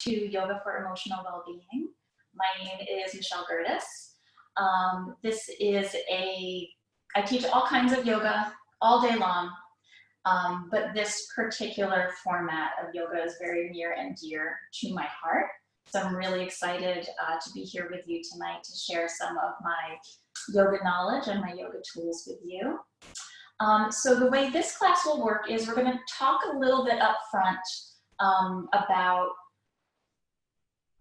to Yoga for Emotional Wellbeing. My name is Michelle Gerdes. I teach all kinds of yoga all day long, but this particular format of yoga is very near and dear to my heart. So I'm really excited to be here with you tonight to share some of my yoga knowledge and my yoga tools with you. So the way this class will work is we're going to talk a little bit up front about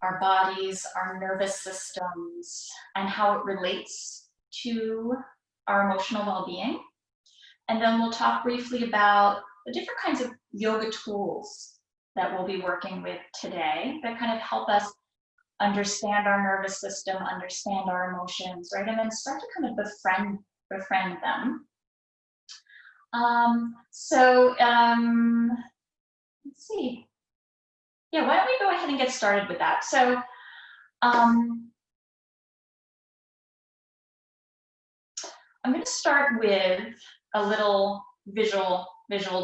our bodies, our nervous systems, and how it relates to our emotional well-being. And then we'll talk briefly about the different kinds of yoga tools that we'll be working with today that kind of help us understand our nervous system, understand our emotions, right? And then start to kind of befriend them. Let's see. Yeah, why don't we go ahead and get started with that? So, I'm going to start with a little visual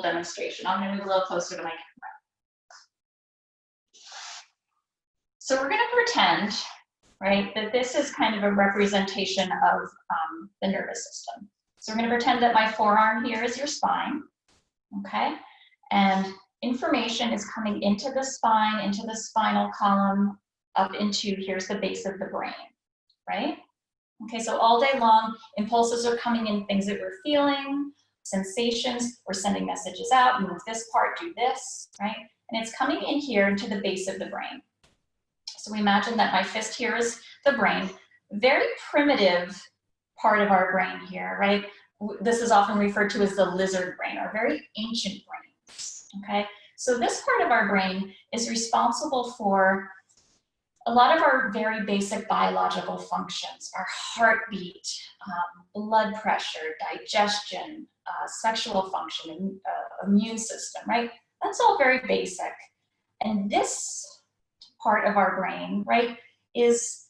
demonstration. I'm going to move a little closer to my camera. So we're going to pretend, right, that this is kind of a representation of the nervous system. So we're going to pretend that my forearm here is your spine, okay? And information is coming into the spine, into the spinal column, up into, here's the base of the brain, right? Okay, so all day long, impulses are coming in, things that we're feeling, sensations, we're sending messages out, move this part, do this, right? And it's coming in here into the base of the brain. So we imagine that my fist here is the brain, very primitive part of our brain here, right? This is often referred to as the lizard brain, or very ancient brains, okay? So this part of our brain is responsible for a lot of our very basic biological functions, our heartbeat, blood pressure, digestion, sexual function, immune system, right? That's all very basic. And this part of our brain, right, is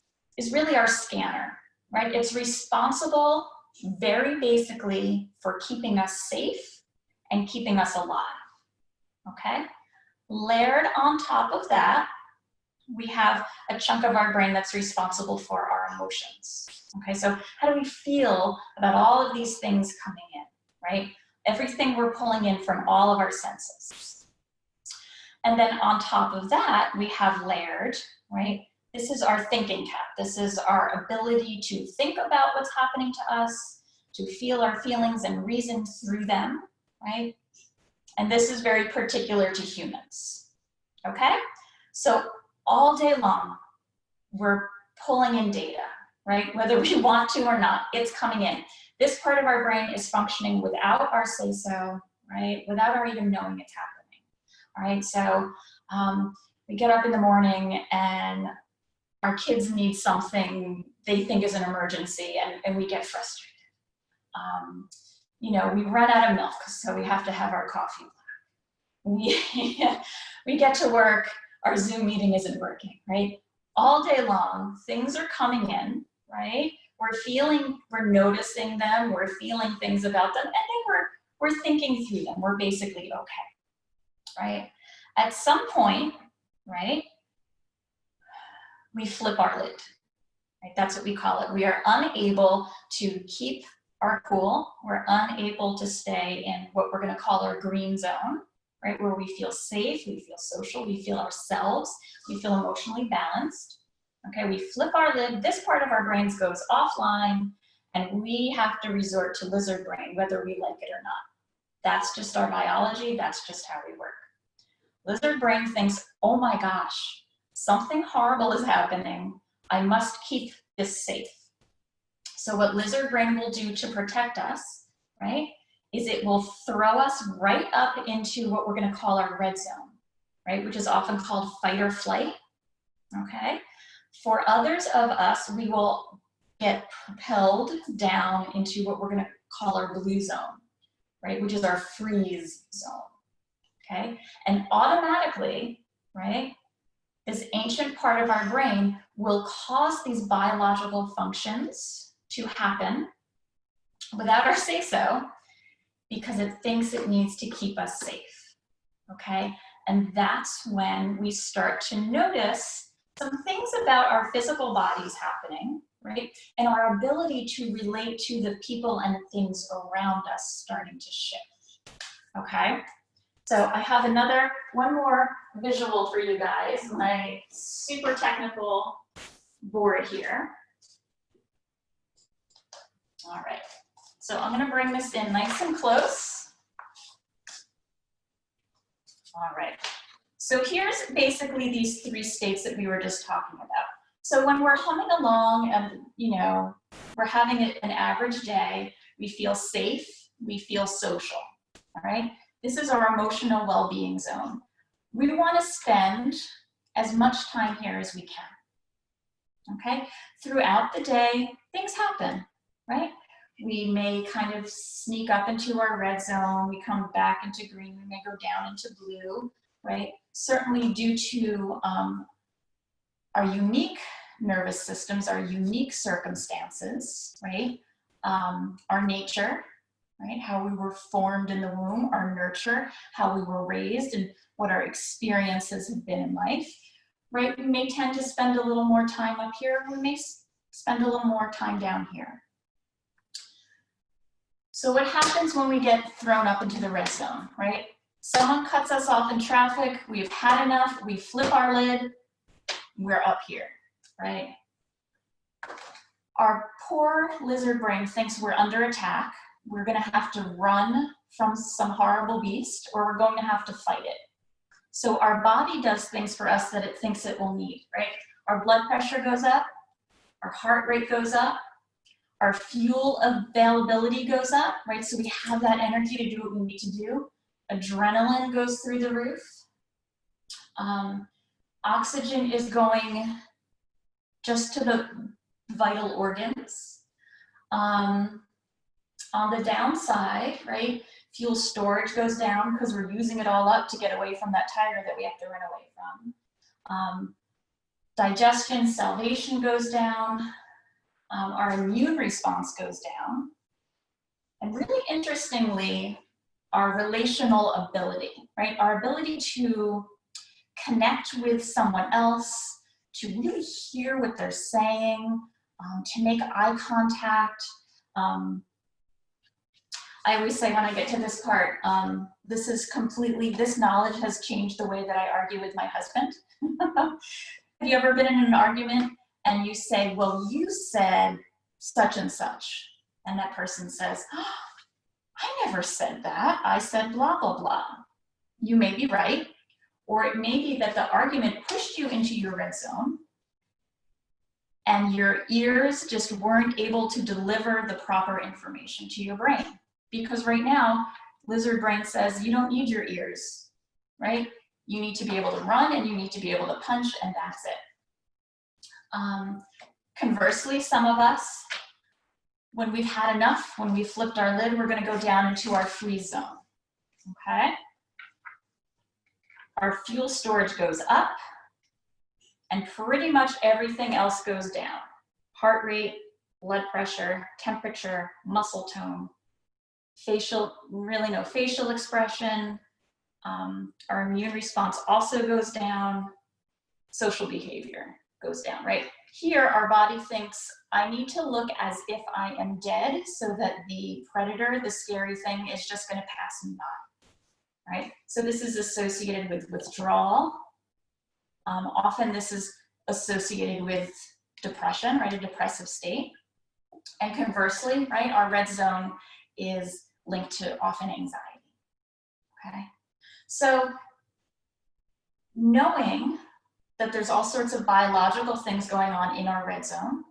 really our scanner, right? It's responsible very basically for keeping us safe and keeping us alive, okay? Layered on top of that, we have a chunk of our brain that's responsible for our emotions. Okay, so how do we feel about all of these things coming in, right? Everything we're pulling in from all of our senses. And then on top of that, we have layered, right? This is our thinking cap. This is our ability to think about what's happening to us, to feel our feelings and reason through them, right? And this is very particular to humans, okay? So all day long, we're pulling in data, right? Whether we want to or not, it's coming in. This part of our brain is functioning without our say-so, right? Without our even knowing it's happening, all right? So we get up in the morning and our kids need something they think is an emergency, and we get frustrated. You know, we run out of milk, so we have to have our coffee black. We get to work, our Zoom meeting isn't working, right? All day long, things are coming in, right? We're noticing them, we're feeling things about them, and then we're thinking through them. We're basically okay, right? At some point, right, we flip our lid, right? That's what we call it. We are unable to keep our cool. We're unable to stay in what we're going to call our green zone, right? Where we feel safe, we feel social, we feel ourselves, we feel emotionally balanced. Okay, we flip our lid, this part of our brains goes offline, and we have to resort to lizard brain, whether we like it or not. That's just our biology, that's just how we work. Lizard brain thinks, oh my gosh, something horrible is happening. I must keep this safe. So what lizard brain will do to protect us, right, is it will throw us right up into what we're going to call our red zone, right, which is often called fight or flight, okay? For others of us, we will get propelled down into what we're going to call our blue zone, right, which is our freeze zone, okay? And automatically, right, this ancient part of our brain will cause these biological functions to happen without our say-so, because it thinks it needs to keep us safe, okay? And that's when we start to notice some things about our physical bodies happening, right? And our ability to relate to the people and things around us starting to shift, okay? So I have one more visual for you guys, my super technical board here. All right, so I'm gonna bring this in nice and close. All right, so here's basically these 3 states that we were just talking about. So when we're humming along and, we're having an average day, we feel safe, we feel social, all right? This is our emotional well-being zone. We want to spend as much time here as we can, okay? Throughout the day, things happen, right? We may kind of sneak up into our red zone, we come back into green, we may go down into blue, right? Certainly due to our unique nervous systems, our unique circumstances, right? Our nature, right? How we were formed in the womb, our nurture, how we were raised, and what our experiences have been in life, right? We may tend to spend a little more time up here, we may spend a little more time down here. So what happens when we get thrown up into the red zone, right? Someone cuts us off in traffic, we've had enough, we flip our lid, we're up here, right? Our poor lizard brain thinks we're under attack, we're gonna have to run from some horrible beast, or we're going to have to fight it. So our body does things for us that it thinks it will need, right? Our blood pressure goes up, our heart rate goes up, our fuel availability goes up, right? So we have that energy to do what we need to do. Adrenaline goes through the roof. Oxygen is going just to the vital organs. On the downside, right, fuel storage goes down because we're using it all up to get away from that tiger that we have to run away from. Digestion, salivation goes down. Our immune response goes down. And really interestingly, our relational ability, right? Our ability to connect with someone else, to really hear what they're saying, to make eye contact. I always say when I get to this part, this knowledge has changed the way that I argue with my husband. Have you ever been in an argument and you say, well, you said such and such, and that person says, oh, I never said that, I said blah, blah, blah. You may be right, or it may be that the argument pushed you into your red zone and your ears just weren't able to deliver the proper information to your brain. Because right now, lizard brain says you don't need your ears, right? You need to be able to run and you need to be able to punch, and that's it. Conversely, some of us, when we've had enough, when we flipped our lid, we're gonna go down into our freeze zone, okay? Our fuel storage goes up and pretty much everything else goes down. Heart rate, blood pressure, temperature, muscle tone, really no facial expression. Our immune response also goes down. Social behavior goes down, right? Here, our body thinks, I need to look as if I am dead so that the predator, the scary thing, is just gonna pass me by, right? So this is associated with withdrawal. Often this is associated with depression, right? A depressive state. And conversely, right, our red zone is linked to often anxiety, okay? So knowing that there's all sorts of biological things going on in our red zone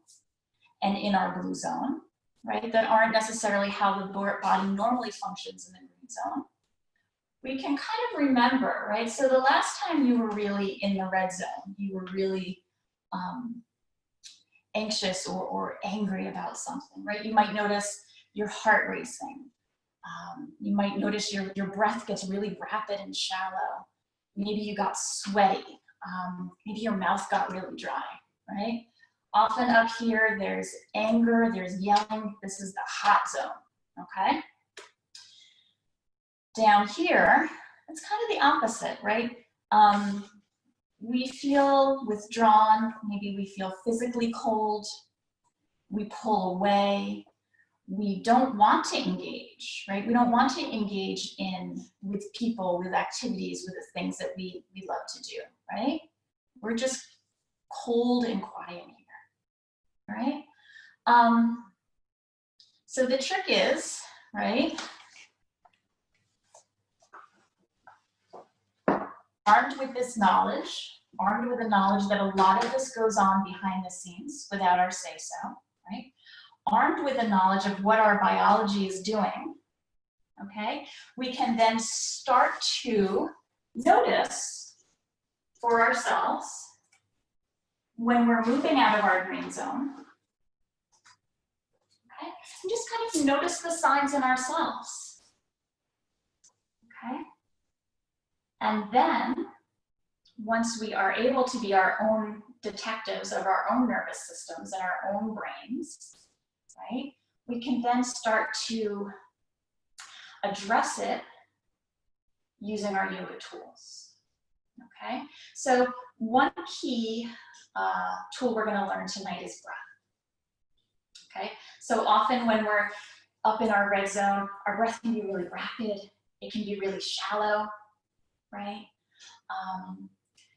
and in our blue zone, right, that aren't necessarily how the body normally functions in the green zone, we can kind of remember, right? So the last time you were really in the red zone, you were really anxious or angry about something, right? You might notice your heart racing. You might notice your breath gets really rapid and shallow. Maybe you got sweaty. Maybe your mouth got really dry, right? Often up here, there's anger, there's yelling. This is the hot zone, okay? Down here, it's kind of the opposite, right? We feel withdrawn, maybe we feel physically cold, we pull away, we don't want to engage, right? We don't want to engage with people, with activities, with the things that we love to do, right? We're just cold and quiet here, right? So the trick is, right? Armed with this knowledge, armed with the knowledge that a lot of this goes on behind the scenes without our say-so, right? Armed with the knowledge of what our biology is doing, okay? We can then start to notice for ourselves when we're moving out of our green zone, okay? And just kind of notice the signs in ourselves, okay? And then, once we are able to be our own detectives of our own nervous systems and our own brains, right, we can then start to address it using our yoga tools, okay? So one key tool we're gonna learn tonight is breath, okay? So often when we're up in our red zone, our breath can be really rapid, it can be really shallow, right?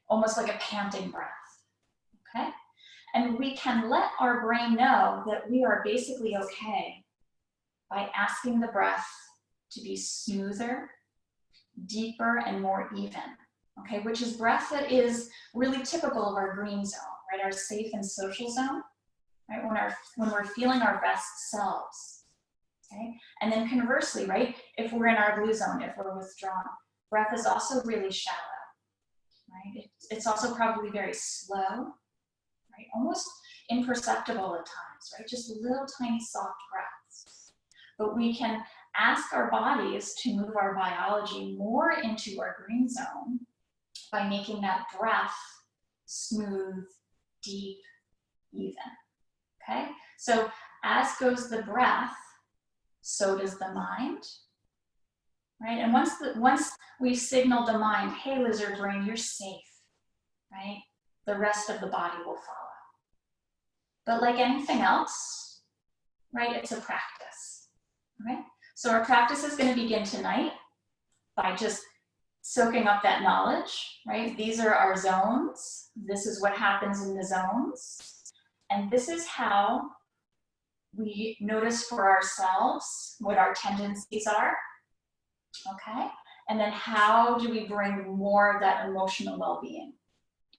Almost like a panting breath, okay? And we can let our brain know that we are basically okay by asking the breath to be smoother, deeper, and more even, okay? Which is breath that is really typical of our green zone, right? Our safe and social zone, right? When we're feeling our best selves, okay? And then conversely, right? If we're in our blue zone, if we're withdrawn, breath is also really shallow, right? It's also probably very slow, right? Almost imperceptible at times, right? Just little tiny soft breaths. But we can ask our bodies to move our biology more into our green zone by making that breath smooth, deep, even, okay? So as goes the breath, so does the mind, right? And once we signal the mind, hey, lizard brain, you're safe, right? The rest of the body will follow. But like anything else, right, it's a practice, right? So our practice is going to begin tonight by just soaking up that knowledge, right? These are our zones. This is what happens in the zones. And this is how we notice for ourselves what our tendencies are, okay? And then how do we bring more of that emotional well-being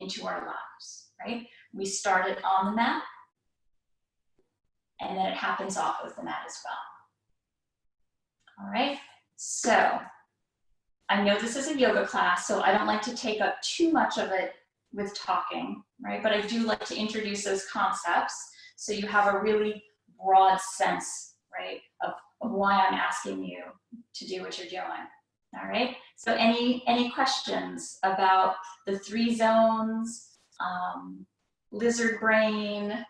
into our lives, right? We start it on the mat, and then it happens off of the mat as well. All right, so I know this is a yoga class, so I don't like to take up too much of it with talking, right? But I do like to introduce those concepts so you have a really broad sense, right, of why I'm asking you to do what you're doing. All right, so any questions about the 3 zones, lizard brain,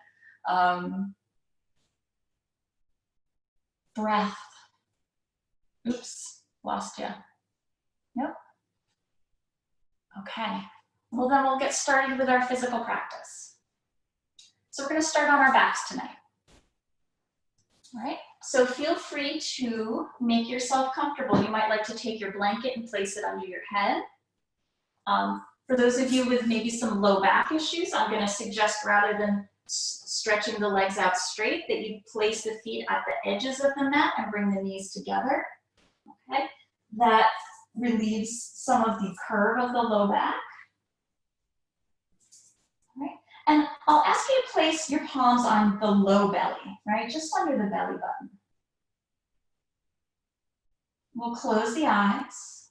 breath? Oops, lost you. Nope. Okay, well then we'll get started with our physical practice. So we're going to start on our backs tonight. All right, so feel free to make yourself comfortable. You might like to take your blanket and place it under your head. For those of you with maybe some low back issues, I'm going to suggest rather than stretching the legs out straight, that you place the feet at the edges of the mat and bring the knees together. Okay, that relieves some of the curve of the low back. All right, and I'll ask you to place your palms on the low belly, right, just under the belly button. We'll close the eyes.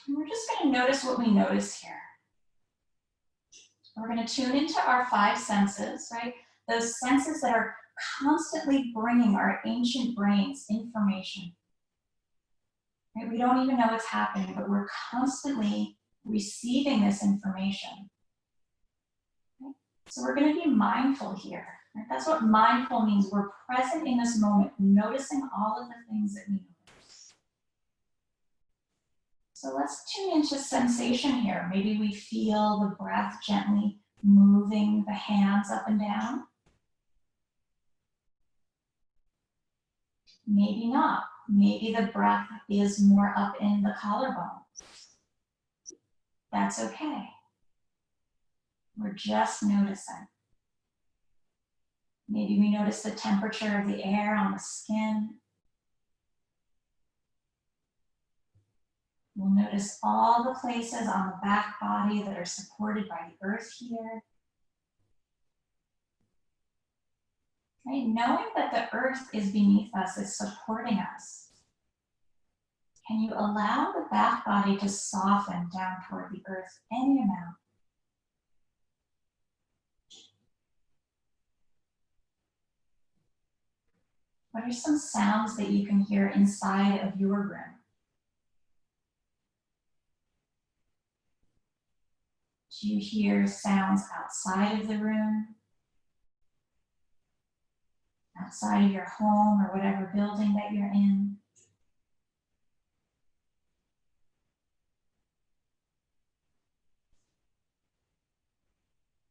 And we're just going to notice what we notice here. We're going to tune into our 5 senses, right? Those senses that are constantly bringing our ancient brains information. Right? We don't even know what's happening, but we're constantly receiving this information. Right? So we're going to be mindful here. Right? That's what mindful means. We're present in this moment, noticing all of the things that we notice. So let's tune into sensation here. Maybe we feel the breath gently moving the hands up and down. Maybe not. Maybe the breath is more up in the collarbones. That's okay. We're just noticing. Maybe we notice the temperature of the air on the skin. We'll notice all the places on the back body that are supported by the earth here. Right? Knowing that the earth is beneath us, is supporting us. Can you allow the back body to soften down toward the earth any amount? What are some sounds that you can hear inside of your room? Do you hear sounds outside of the room? Outside of your home or whatever building that you're in?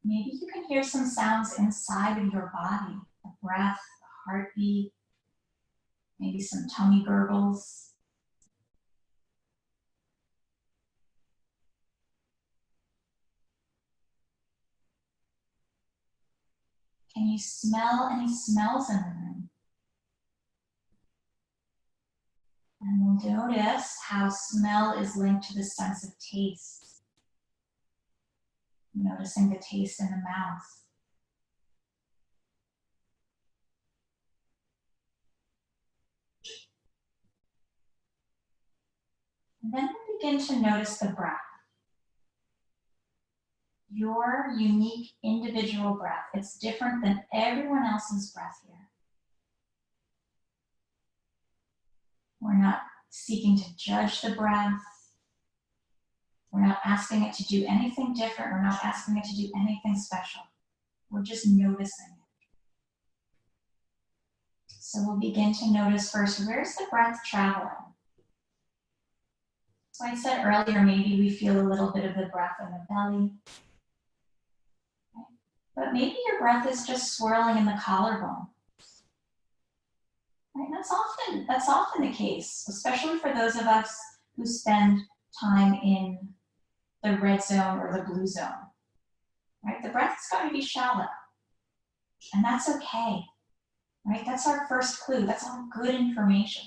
Maybe you can hear some sounds inside of your body, the breath, the heartbeat, maybe some tummy gurgles. Can you smell any smells in the room? And we'll notice how smell is linked to the sense of taste. Noticing the taste in the mouth. And then we begin to notice the breath. Your unique individual breath. It's different than everyone else's breath here. We're not seeking to judge the breath. We're not asking it to do anything different. We're not asking it to do anything special. We're just noticing it. So we'll begin to notice first, where's the breath traveling? So I said earlier, maybe we feel a little bit of the breath in the belly. Okay. But maybe your breath is just swirling in the collarbone. Right? That's often the case, especially for those of us who spend time in the red zone or the blue zone. Right? The breath is going to be shallow, and that's okay. Right? That's our first clue. That's all good information.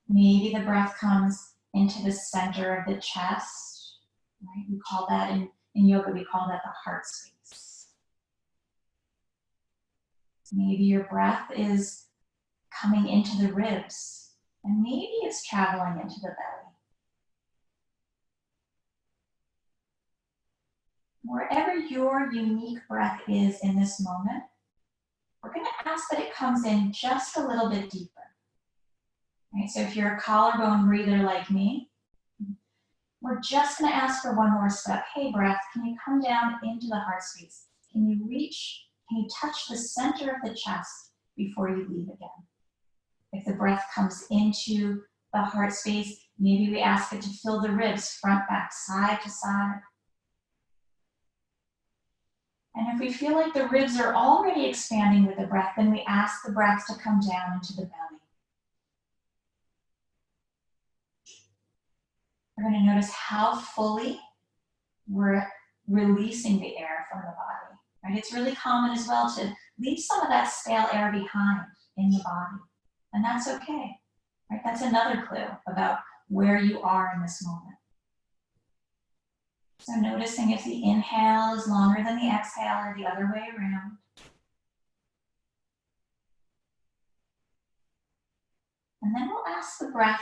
Maybe the breath comes into the center of the chest. Right? We call that in yoga, we call that the heart space. Maybe your breath is coming into the ribs, and maybe it's traveling into the belly. Wherever your unique breath is in this moment, we're going to ask that it comes in just a little bit deeper. Right? So if you're a collarbone breather like me, we're just going to ask for one more step. Hey, breath, can you come down into the heart space? Can you touch the center of the chest before you leave again? If the breath comes into the heart space, maybe we ask it to fill the ribs, front, back, side to side. And if we feel like the ribs are already expanding with the breath, then we ask the breath to come down into the belly. We're going to notice how fully we're releasing the air from the body. Right? It's really common as well to leave some of that stale air behind in the body. And that's okay. Right? That's another clue about where you are in this moment. So noticing if the inhale is longer than the exhale or the other way around. And then we'll ask the breath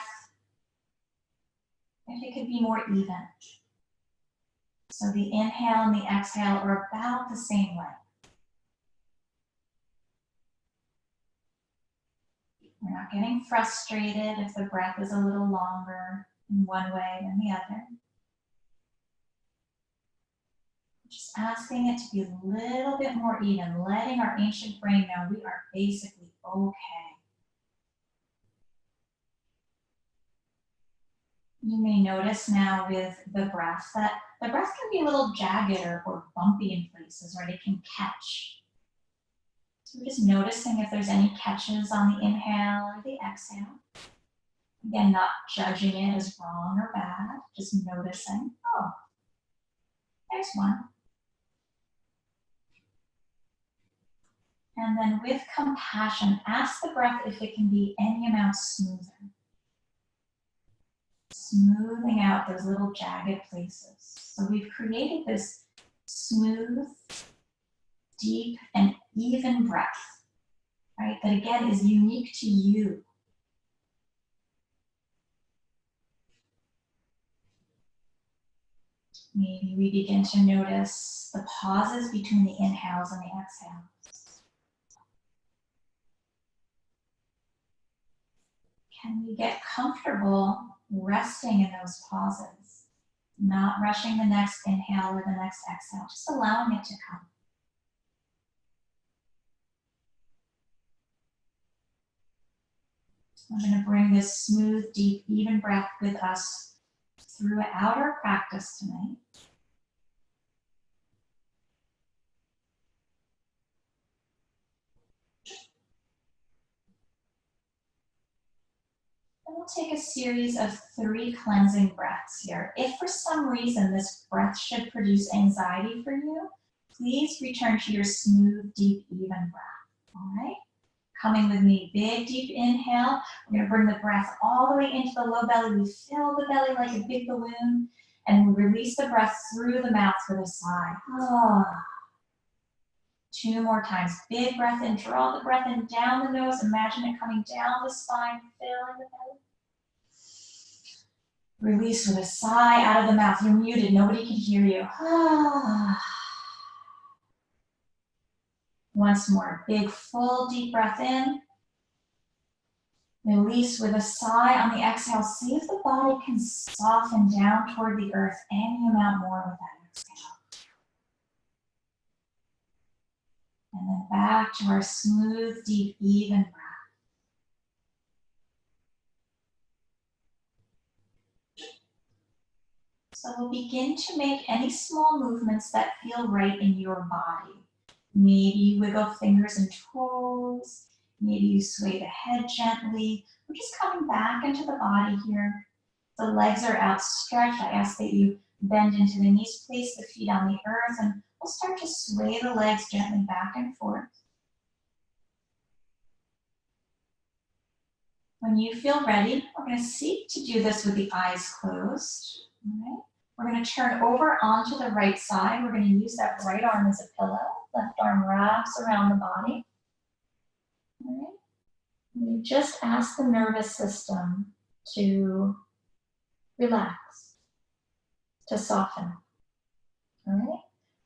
if it could be more even. So the inhale and the exhale are about the same length. We're not getting frustrated if the breath is a little longer in one way than the other. Just asking it to be a little bit more even, letting our ancient brain know we are basically okay. You may notice now with the breath that the breath can be a little jagged or bumpy in places, right? It can catch. So we're just noticing if there's any catches on the inhale or the exhale. Again, not judging it as wrong or bad, just noticing, oh, there's one. And then with compassion, ask the breath if it can be any amount smoother. Smoothing out those little jagged places. So we've created this smooth, deep, and even breath, right? That again is unique to you. Maybe we begin to notice the pauses between the inhales and the exhales. Can we get comfortable resting in those pauses? Not rushing the next inhale or the next exhale, just allowing it to come. I'm going to bring this smooth, deep, even breath with us throughout our practice tonight. And we'll take a series of 3 cleansing breaths here. If for some reason this breath should produce anxiety for you, please return to your smooth, deep, even breath. All right? Coming with me, big, deep inhale. We're going to bring the breath all the way into the low belly. We fill the belly like a big balloon, and we release the breath through the mouth with a sigh. Ah. 2 more times. Big breath in. Draw the breath in down the nose. Imagine it coming down the spine, filling the belly. Release with a sigh out of the mouth. You're muted. Nobody can hear you. Ah. Once more. Big, full, deep breath in. Release with a sigh on the exhale. See if the body can soften down toward the earth any amount more with that exhale. And then back to our smooth, deep, even breath. So we'll begin to make any small movements that feel right in your body. Maybe you wiggle fingers and toes. Maybe you sway the head gently. We're just coming back into the body here. The legs are outstretched. I ask that you bend into the knees, place the feet on the earth, and we'll start to sway the legs gently back and forth. When you feel ready, we're going to seek to do this with the eyes closed. All right? We're going to turn over onto the right side. We're going to use that right arm as a pillow. Left arm wraps around the body. All right? We just ask the nervous system to relax, to soften. All right?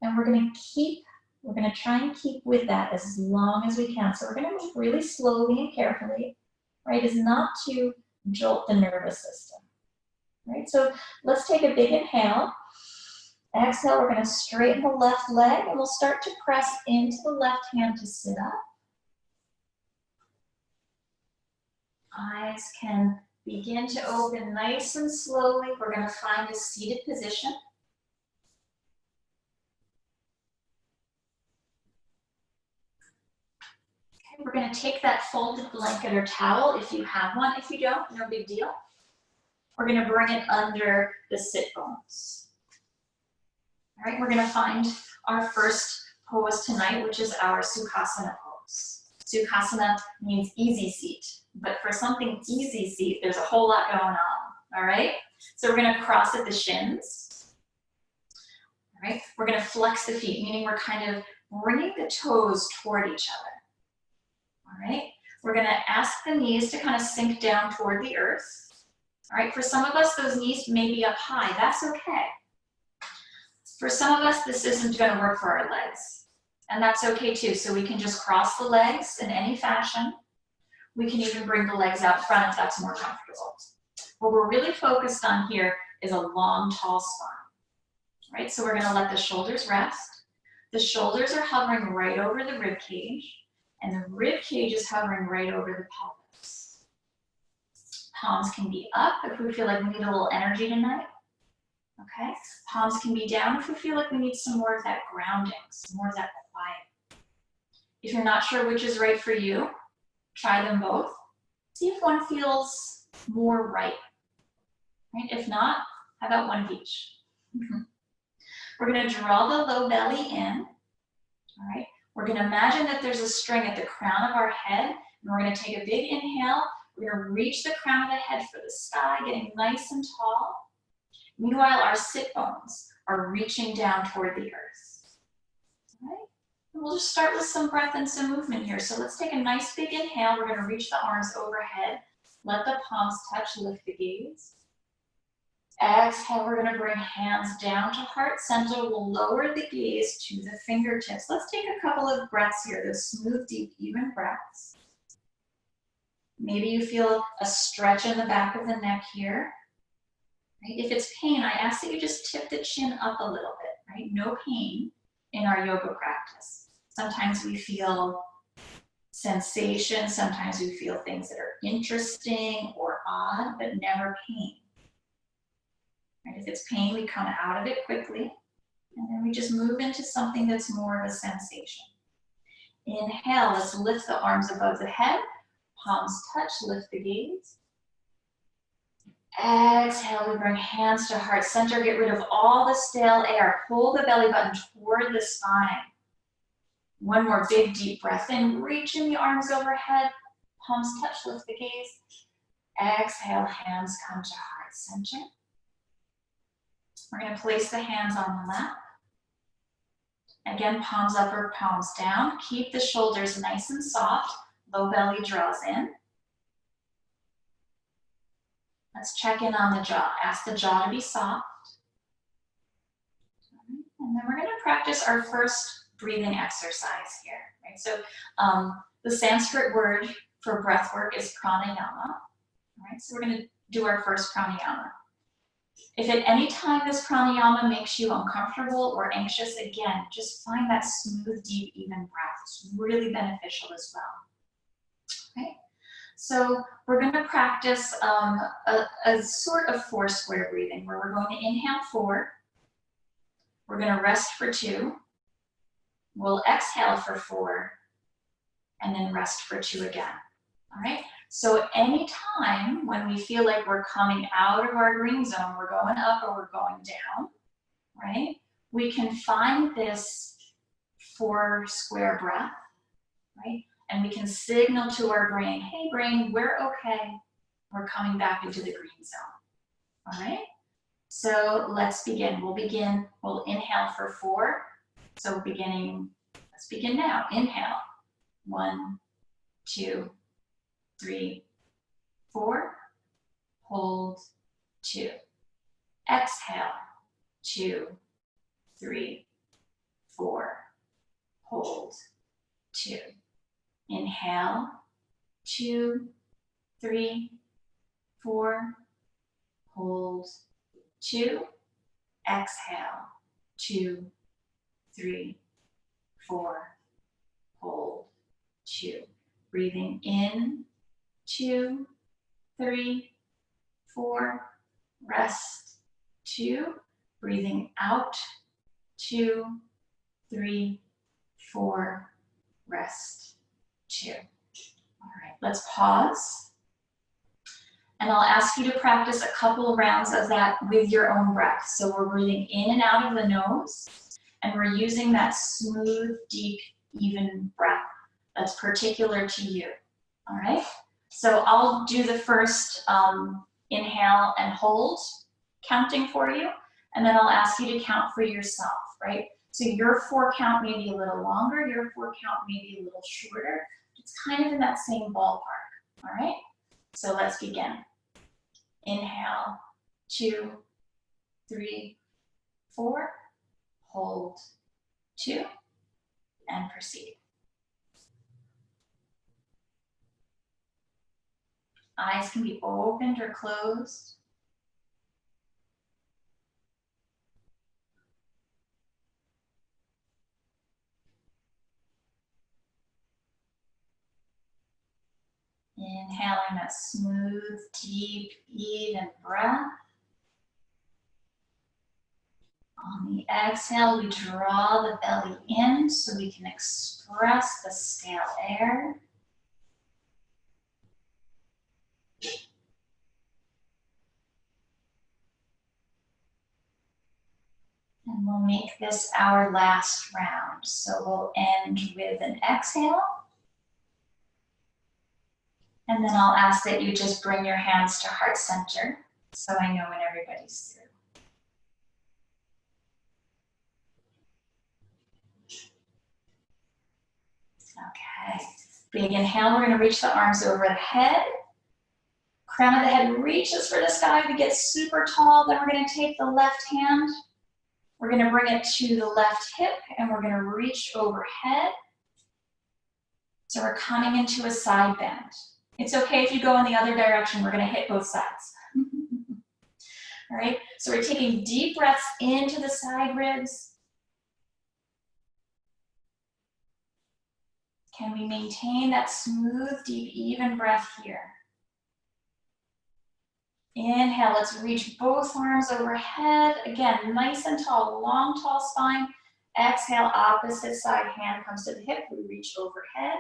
And we're going to try and keep with that as long as we can. So we're going to move really slowly and carefully, right? Is not to jolt the nervous system. Right? So let's take a big inhale. Exhale, we're going to straighten the left leg and we'll start to press into the left hand to sit up. Eyes can begin to open nice and slowly. We're going to find a seated position. Okay, we're going to take that folded blanket or towel if you have one. If you don't, no big deal. We're going to bring it under the sit bones. All right, we're going to find our first pose tonight, which is our Sukhasana pose. Sukhasana means easy seat, but for something easy seat, there's a whole lot going on. All right, so we're going to cross at the shins. All right, we're going to flex the feet, meaning we're kind of bringing the toes toward each other. All right, we're going to ask the knees to kind of sink down toward the earth. All right, for some of us, those knees may be up high. That's okay. For some of us, this isn't going to work for our legs. And that's okay too. So we can just cross the legs in any fashion. We can even bring the legs out front if that's more comfortable. What we're really focused on here is a long, tall spine. All right, so we're going to let the shoulders rest. The shoulders are hovering right over the rib cage, and the rib cage is hovering right over the pelvis. Palms can be up if we feel like we need a little energy tonight. Okay, palms can be down if we feel like we need some more of that grounding, some more of that quiet. If you're not sure which is right for you, try them both. See if one feels more right. If not, how about one of each? We're going to draw the low belly in. All right. We're going to imagine that there's a string at the crown of our head, and we're going to take a big inhale. We're going to reach the crown of the head for the sky, getting nice and tall. Meanwhile, our sit bones are reaching down toward the earth. All right. And we'll just start with some breath and some movement here. So let's take a nice big inhale. We're going to reach the arms overhead. Let the palms touch, lift the gaze. Exhale, we're going to bring hands down to heart center. We'll lower the gaze to the fingertips. Let's take a couple of breaths here, those smooth, deep, even breaths. Maybe you feel a stretch in the back of the neck here. Right? If it's pain, I ask that you just tip the chin up a little bit, right? No pain in our yoga practice. Sometimes we feel sensation, sometimes we feel things that are interesting or odd, but never pain. Right? If it's pain, we come out of it quickly, and then we just move into something that's more of a sensation. Inhale, let's lift the arms above the head, palms touch, lift the gaze. Exhale, we bring hands to heart center, get rid of all the stale air, pull the belly button toward the spine. One more big deep breath in, reaching the arms overhead, palms touch, lift the gaze. Exhale, hands come to heart center. We're going to place the hands on the lap. Again, palms up or palms down. Keep the shoulders nice and soft. Low belly draws in. Let's check in on the jaw. Ask the jaw to be soft. And then we're going to practice our first breathing exercise here. Right? So the Sanskrit word for breath work is pranayama. All right? So we're going to do our first pranayama. If at any time this pranayama makes you uncomfortable or anxious, again, just find that smooth, deep, even breath. It's really beneficial as well. Okay? So we're going to practice a sort of 4 square breathing where we're going to inhale 4. We're going to rest for 2. We'll exhale for 4 and then rest for 2 again. All right. So anytime when we feel like we're coming out of our green zone, we're going up or we're going down, right? We can find this 4 square breath, right? And we can signal to our brain, hey brain, we're okay. We're coming back into the green zone. All right. So let's begin. We'll inhale for 4. So let's begin now. Inhale. 1, 2, 3, 4. Hold. 2. Exhale. 2, 3, 4. Hold. 2. Inhale. 2, 3, 4. Hold. 2. Exhale. 2, 3, 4. Hold. 2. Breathing in. 2, 3, 4. Rest. 2. Breathing out. 2, 3, 4. Rest. 2. All right, let's pause. And I'll ask you to practice a couple of rounds of that with your own breath. So we're breathing in and out of the nose, and we're using that smooth, deep, even breath that's particular to you. All right? So I'll do the first inhale and hold counting for you, and then I'll ask you to count for yourself, right? So your 4 count may be a little longer, your 4 count may be a little shorter. It's kind of in that same ballpark, all right? So let's begin. Inhale, 2, 3, 4. Hold, 2, and proceed. Eyes can be opened or closed. Inhaling that smooth, deep, even breath. On the exhale, we draw the belly in so we can express the stale air. And we'll make this our last round. So we'll end with an exhale. And then I'll ask that you just bring your hands to heart center so I know when everybody's through. Okay, big inhale, we're gonna reach the arms over the head. Crown of the head reaches for the sky, we get super tall, then we're gonna take the left hand, we're gonna bring it to the left hip, and we're gonna reach overhead. So we're coming into a side bend. It's okay if you go in the other direction, we're gonna hit both sides. All right, so we're taking deep breaths into the side ribs. Can we maintain that smooth, deep, even breath here? Inhale, let's reach both arms overhead. Again, nice and tall, long, tall spine. Exhale, opposite side, hand comes to the hip, we reach overhead.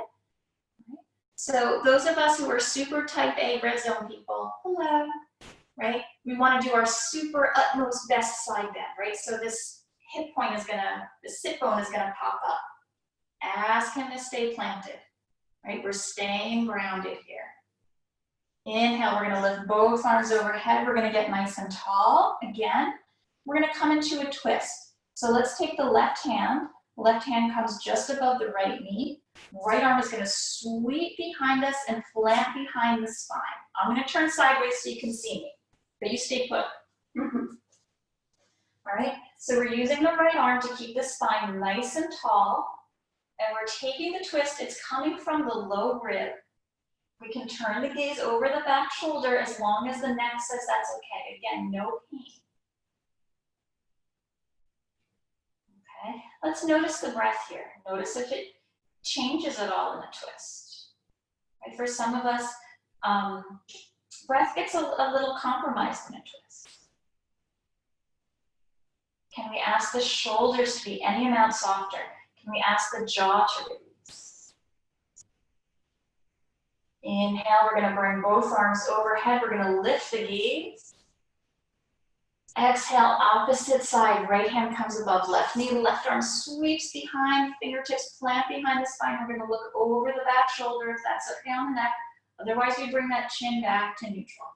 So those of us who are super type A red zone people, hello, right? We want to do our super utmost best side bend, right? So this hip point is gonna, the sit bone is gonna pop up. Ask him to stay planted, right? We're staying grounded here. Inhale, we're gonna lift both arms overhead. We're gonna get nice and tall. Again, we're gonna come into a twist. So let's take the left hand. Left hand comes just above the right knee. Right arm is gonna sweep behind us and plant behind the spine. I'm gonna turn sideways so you can see me, but you stay put. All right, so we're using the right arm to keep the spine nice and tall, and we're taking the twist. It's coming from the low rib. We can turn the gaze over the back shoulder as long as the neck says that's okay. Again, no pain. Okay, let's notice the breath here. Notice if it changes at all in the twist. Right? For some of us, breath gets a little compromised in a twist. Can we ask the shoulders to be any amount softer? Can we ask the jaw to release? Inhale, we're gonna bring both arms overhead. We're gonna lift the gaze. Exhale, opposite side. Right hand comes above left knee. Left arm sweeps behind. Fingertips plant behind the spine. We're gonna look over the back shoulder if that's okay on the neck. Otherwise, we bring that chin back to neutral.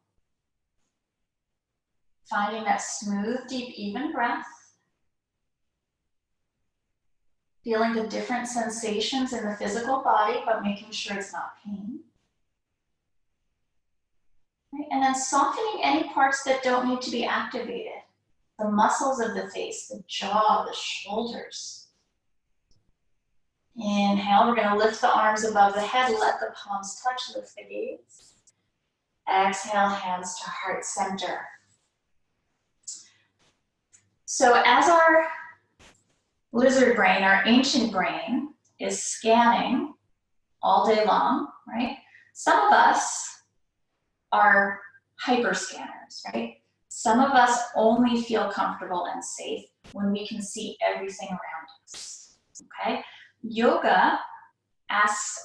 Finding that smooth, deep, even breath. Feeling the different sensations in the physical body, but making sure it's not pain. Right? And then softening any parts that don't need to be activated. The muscles of the face, the jaw, the shoulders. Inhale, we're gonna lift the arms above the head, let the palms touch, lift the gaze. Exhale, hands to heart center. So as our lizard brain, our ancient brain, is scanning all day long, right? Some of us are hyper scanners, right? Some of us only feel comfortable and safe when we can see everything around us, okay? Yoga asks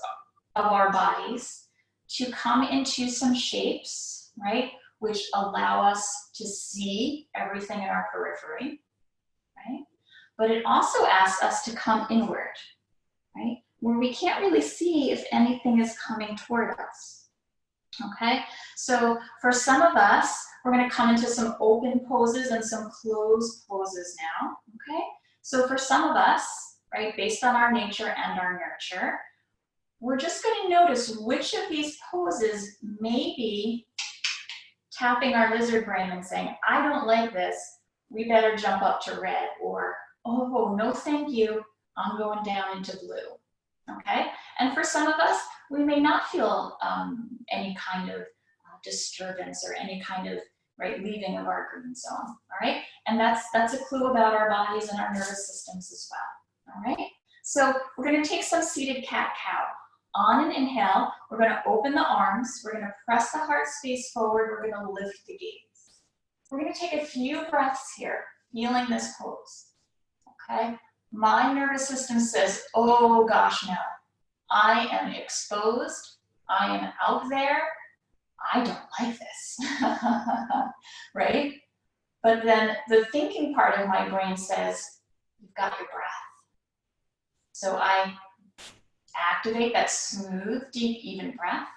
of our bodies to come into some shapes, right? Which allow us to see everything in our periphery, right? But it also asks us to come inward, right? Where we can't really see if anything is coming toward us, okay? So for some of us, we're gonna come into some open poses and some closed poses now, okay? So for some of us, right, based on our nature and our nurture, we're just gonna notice which of these poses may be tapping our lizard brain and saying, I don't like this, we better jump up to red, or, oh, no thank you, I'm going down into blue, okay? And for some of us, we may not feel any kind of disturbance or any kind of, right, leaving of our green zone, all right? And that's a clue about our bodies and our nervous systems as well, all right? So we're gonna take some seated cat-cow. on an inhale, we're going to open the arms. We're going to press the heart space forward. We're going to lift the gaze. We're going to take a few breaths here, feeling this pose. Okay? My nervous system says, oh gosh, no. I am exposed. I am out there. I don't like this. Right? But then the thinking part of my brain says, you've got your breath. So I activate that smooth, deep, even breath.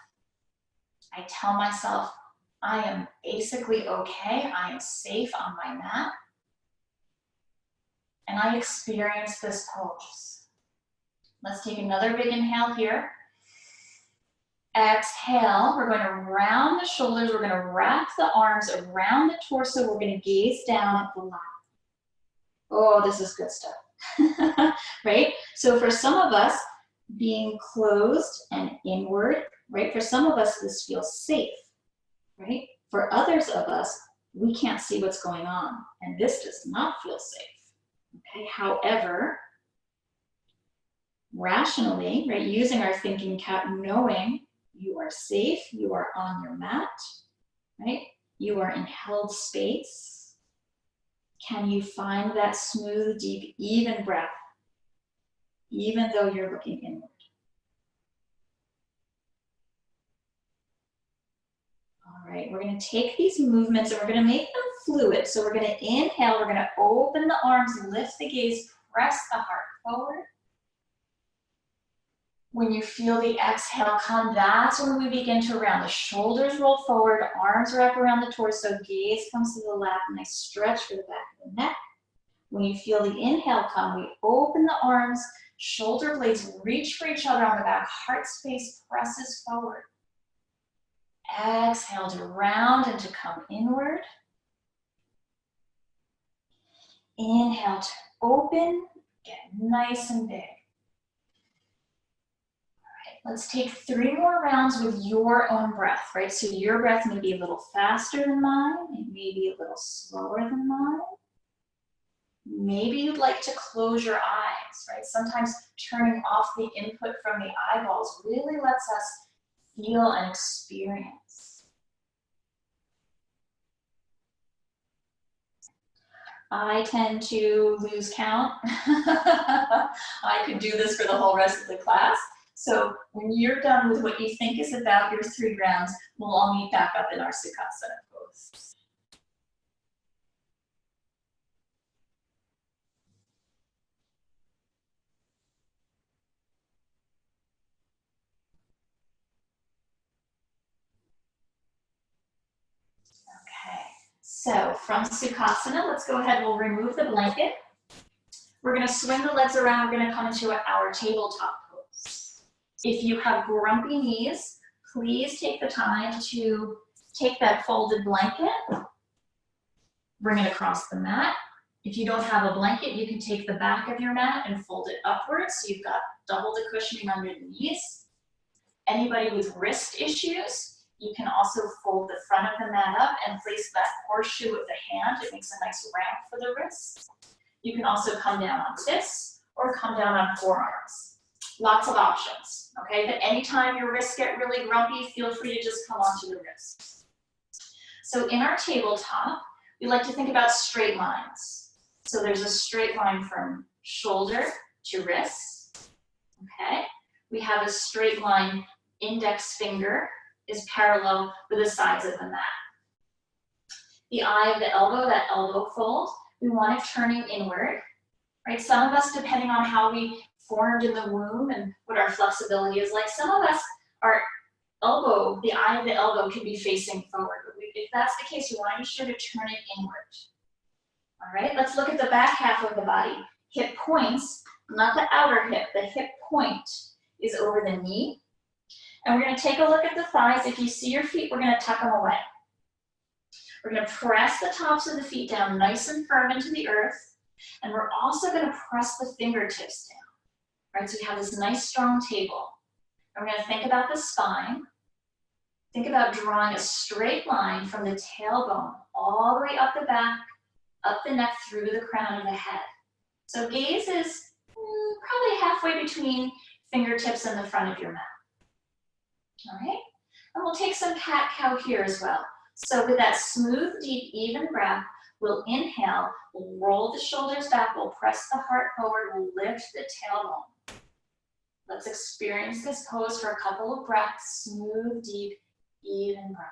I tell myself, I am basically okay. I am safe on my mat. And I experience this pose. Let's take another big inhale here. Exhale, we're going to round the shoulders. We're going to wrap the arms around the torso. We're going to gaze down at the lap. Oh, this is good stuff. Right? So for some of us, being closed and inward, right? For some of us, this feels safe, right? For others of us, we can't see what's going on, and this does not feel safe, okay? However, rationally, right, using our thinking cap, knowing you are safe, you are on your mat, right? You are in held space. Can you find that smooth, deep, even breath, even though you're looking inward? All right, we're going to take these movements and we're going to make them fluid. So we're going to inhale, we're going to open the arms, lift the gaze, press the heart forward. When you feel the exhale come, that's when we begin to round. The shoulders roll forward, arms wrap around the torso, gaze comes to the lap, and I stretch for the back of the neck. When you feel the inhale come, we open the arms, shoulder blades reach for each other on the back, heart space presses forward. Exhale to round and to come inward. Inhale to open, get nice and big. Let's take 3 more rounds with your own breath, right? So your breath may be a little faster than mine. It may be a little slower than mine. Maybe you'd like to close your eyes, right? Sometimes turning off the input from the eyeballs really lets us feel and experience. I tend to lose count. I could do this for the whole rest of the class. So when you're done with what you think is about your 3 rounds, we'll all meet back up in our Shavasana Pose. Okay, so from Sukhasana, let's go ahead, we'll remove the blanket. We're gonna swing the legs around, we're gonna come into our tabletop pose. If you have grumpy knees, please take the time to take that folded blanket, bring it across the mat. If you don't have a blanket, you can take the back of your mat and fold it upwards, so you've got double the cushioning under the knees. Anybody with wrist issues, you can also fold the front of the mat up and place that horseshoe with the hand. It makes a nice ramp for the wrists. You can also come down on fists or come down on forearms. Lots of options, okay? But anytime your wrists get really grumpy, feel free to just come onto the wrists. So in our tabletop, we like to think about straight lines. So there's a straight line from shoulder to wrist, okay? We have a straight line, index finger is parallel with the sides of the mat. The eye of the elbow, that elbow fold, we want it turning inward, right? Some of us, depending on how we formed in the womb and what our flexibility is like, some of us, our elbow, the eye of the elbow could be facing forward. But if that's the case, we want to be sure to turn it inward. All right, let's look at the back half of the body. Hip points, not the outer hip, the hip point is over the knee. And we're going to take a look at the thighs. If you see your feet, we're going to tuck them away. We're going to press the tops of the feet down nice and firm into the earth. And we're also going to press the fingertips down. All right, so we have this nice strong table. And we're going to think about the spine. Think about drawing a straight line from the tailbone all the way up the back, up the neck, through to the crown of the head. So gaze is probably halfway between fingertips and the front of your mat. All right, and we'll take some cat-cow here as well. So with that smooth, deep, even breath, we'll inhale, we'll roll the shoulders back, we'll press the heart forward, we'll lift the tailbone. Let's experience this pose for a couple of breaths, smooth, deep, even breath.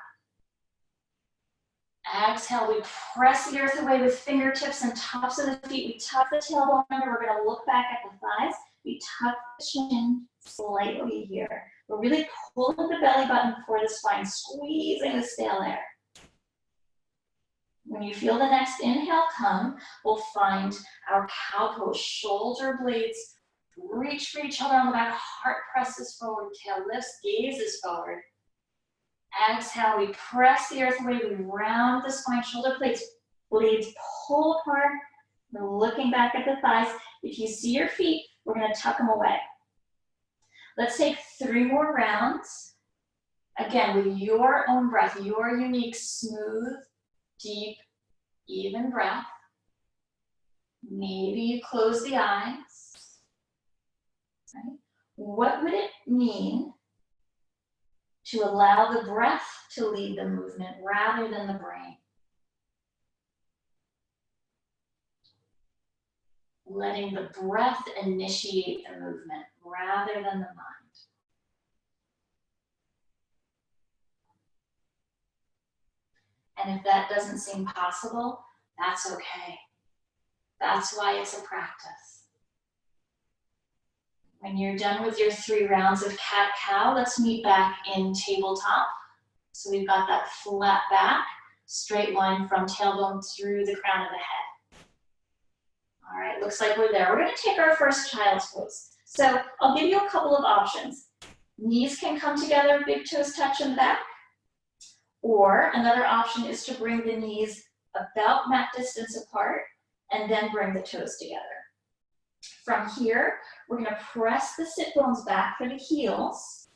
Exhale, we press the earth away with fingertips and tops of the feet. We tuck the tailbone under, we're gonna look back at the thighs. We tuck the chin slightly here. We're really pulling the belly button before the spine, squeezing the stale air. When you feel the next inhale come, we'll find our cow pose. Shoulder blades reach for each other on the back, heart presses forward, tail lifts, gazes forward. Exhale, we press the earth away, we round the spine, shoulder blades pull apart. We're looking back at the thighs. If you see your feet, we're gonna tuck them away. Let's take 3 more rounds. Again, with your own breath, your unique, smooth, deep, even breath. Maybe you close the eyes. Right? What would it mean to allow the breath to lead the movement rather than the brain? Letting the breath initiate the movement rather than the mind. And if that doesn't seem possible, that's okay. That's why it's a practice. When you're done with your 3 rounds of cat-cow, let's meet back in tabletop. So we've got that flat back, straight line from tailbone through the crown of the head. All right, looks like we're there. We're gonna take our first child's pose. So I'll give you a couple of options. Knees can come together, big toes touch in the back. Or another option is to bring the knees about mat distance apart and then bring the toes together. From here, we're gonna press the sit bones back for the heels,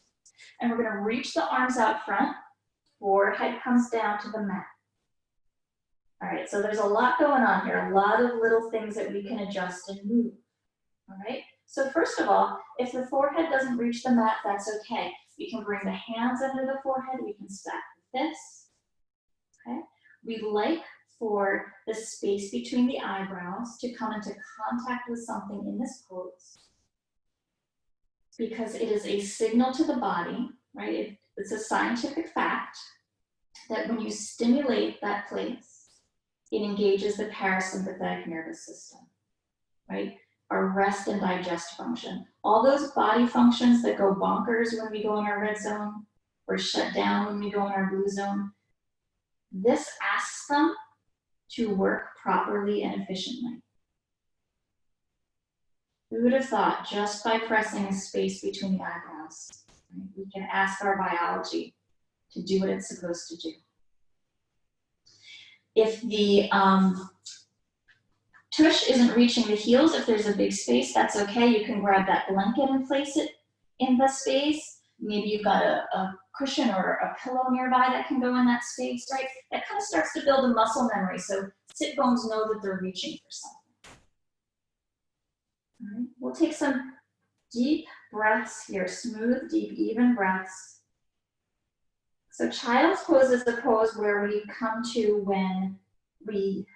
and we're gonna reach the arms out front, forehead comes down to the mat. All right, so there's a lot going on here, a lot of little things that we can adjust and move. All right, so first of all, if the forehead doesn't reach the mat, that's okay. We can bring the hands under the forehead, we can stack the fists. Okay, we like for the space between the eyebrows to come into contact with something in this pose, because it is a signal to the body, right? It's a scientific fact that when you stimulate that place, it engages the parasympathetic nervous system, right? Our rest and digest function. All those body functions that go bonkers when we go in our red zone or shut down when we go in our blue zone, this asks them to work properly and efficiently. Who would have thought just by pressing a space between the eyebrows, right, we can ask our biology to do what it's supposed to do. If the tush isn't reaching the heels, if there's a big space, that's okay. You can grab that blanket and place it in the space. Maybe you've got a cushion or a pillow nearby that can go in that space, right? That kind of starts to build a muscle memory, so sit bones know that they're reaching for something. All right. We'll take some deep breaths here, smooth, deep, even breaths. So child's pose is the pose where we come to when we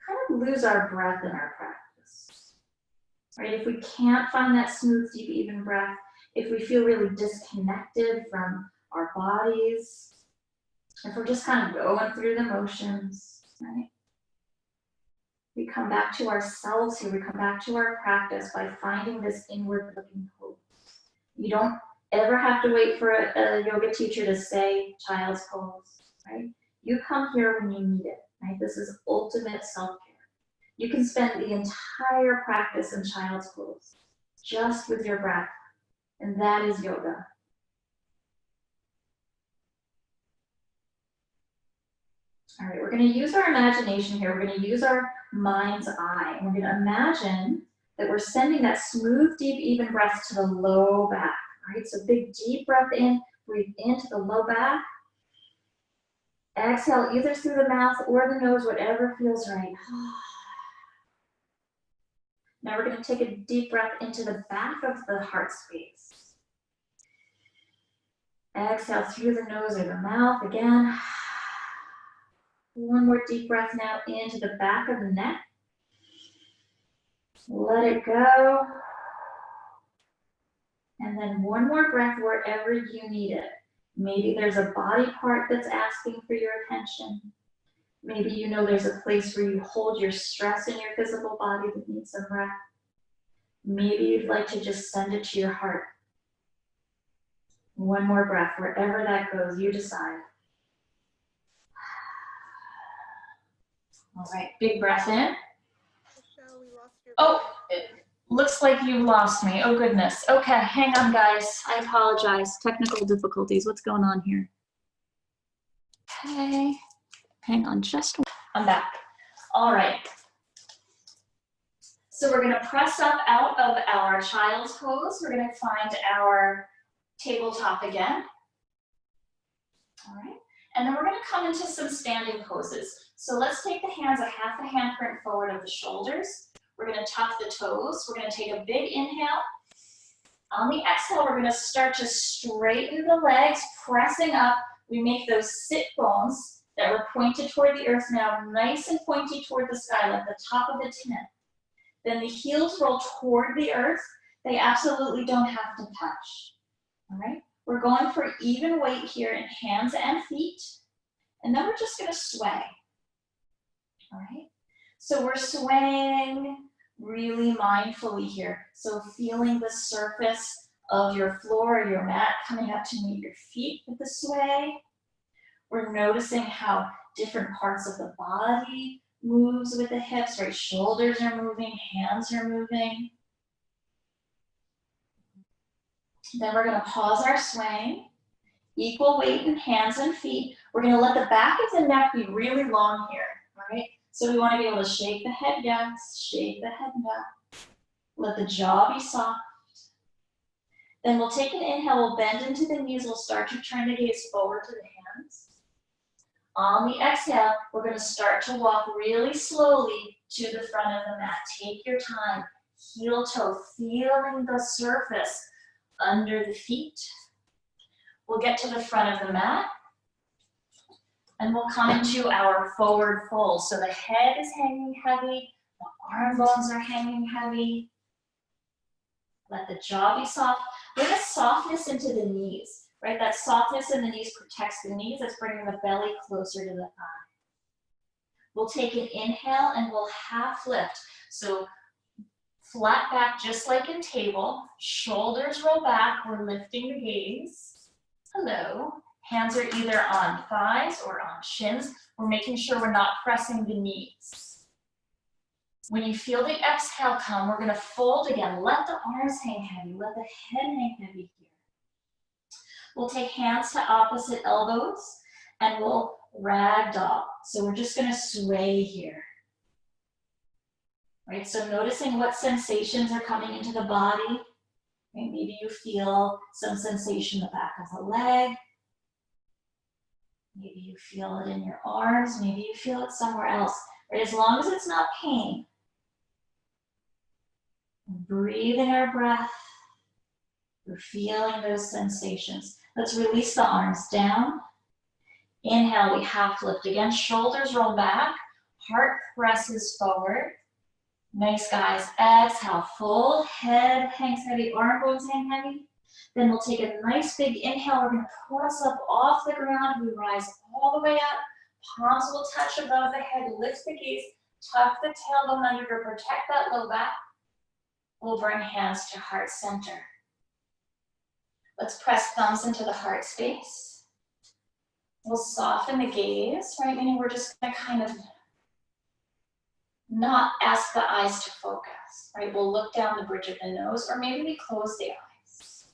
kind of lose our breath in our practice, right? If we can't find that smooth, deep, even breath, if we feel really disconnected from our bodies, if we're just kind of going through the motions, right? We come back to ourselves here, we come back to our practice by finding this inward looking pose. You don't ever have to wait for a yoga teacher to say child's pose, right? You come here when you need it, right? This is ultimate self-care. You can spend the entire practice in child's pose just with your breath, and that is yoga. All right, we're going to use our imagination here. We're going to use our mind's eye. And we're going to imagine that we're sending that smooth, deep, even breath to the low back. Right, so big deep breath in, breathe into the low back. Exhale either through the mouth or the nose, whatever feels right. Now we're going to take a deep breath into the back of the heart space. Exhale through the nose or the mouth again. One more deep breath now into the back of the neck. Let it go. And then one more breath wherever you need it. Maybe there's a body part that's asking for your attention. Maybe you know there's a place where you hold your stress in your physical body that needs some breath. Maybe you'd like to just send it to your heart. One more breath, wherever that goes, you decide. All right, big breath in. Michelle, we lost your Oh, it looks like you lost me. Oh goodness. Okay, hang on guys. I apologize. Technical difficulties. What's going on here? Okay, hang on just. I'm back. All right. So we're gonna press up out of our child's pose. We're gonna find our tabletop again. All right. And then we're gonna come into some standing poses. So let's take the hands a half a handprint forward of the shoulders. We're gonna tuck the toes. We're gonna take a big inhale. On the exhale, we're gonna start to straighten the legs, pressing up. We make those sit bones that were pointed toward the earth now nice and pointy toward the sky, like the top of a tin. Then the heels roll toward the earth. They absolutely don't have to touch. All right? We're going for even weight here in hands and feet. And then we're just gonna sway. All right? So we're swaying really mindfully here. So feeling the surface of your floor or your mat coming up to meet your feet with the sway. We're noticing how different parts of the body moves with the hips, right? Shoulders are moving, hands are moving. Then we're gonna pause our swaying. Equal weight in hands and feet. We're gonna let the back of the neck be really long here, all right? So we wanna be able to shake the head yes, shake the head no. Let the jaw be soft. Then we'll take an inhale, we'll bend into the knees, we'll start to turn the gaze forward to the hands. On the exhale, we're gonna start to walk really slowly to the front of the mat. Take your time, heel toe, feeling the surface under the feet. We'll get to the front of the mat and we'll come into our forward fold. So the head is hanging heavy, the arm bones are hanging heavy. Let the jaw be soft. Bring a softness into the knees, right? That softness in the knees protects the knees. It's bringing the belly closer to the thigh. We'll take an inhale and we'll half lift. So flat back just like in table. Shoulders roll back. We're lifting the gaze. Hello. Hands are either on thighs or on shins. We're making sure we're not pressing the knees. When you feel the exhale come, we're gonna fold again. Let the arms hang heavy, let the head hang heavy here. We'll take hands to opposite elbows and we'll ragdoll. So we're just gonna sway here. Right, so noticing what sensations are coming into the body. Right? Maybe you feel some sensation in the back of the leg. Maybe you feel it in your arms, maybe you feel it somewhere else. Right? As long as it's not pain. Breathing our breath. We're feeling those sensations. Let's release the arms down. Inhale, we half lift again. Shoulders roll back. Heart presses forward. Nice, guys. Exhale, full head hangs heavy, arm bones hang heavy. Then we'll take a nice big inhale. We're going to press up off the ground. We rise all the way up. Palms will touch above the head. Lift the gaze. Tuck the tailbone under to protect that low back. We'll bring hands to heart center. Let's press thumbs into the heart space. We'll soften the gaze, right? Meaning we're just going to kind of not ask the eyes to focus, right? We'll look down the bridge of the nose, or maybe we close the eyes.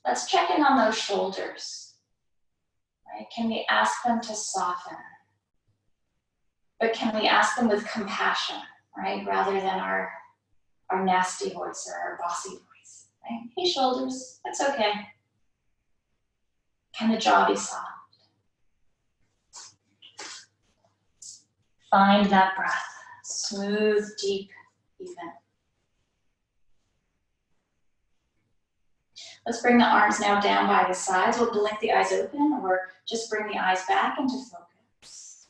Let's check in on those shoulders, right? Can we ask them to soften? But can we ask them with compassion, right? Rather than our nasty voice or our bossy voice, right? Hey, shoulders, that's okay. Can the jaw be soft? Find that breath, smooth, deep, even. Let's bring the arms now down by the sides. We'll blink the eyes open or just bring the eyes back into focus.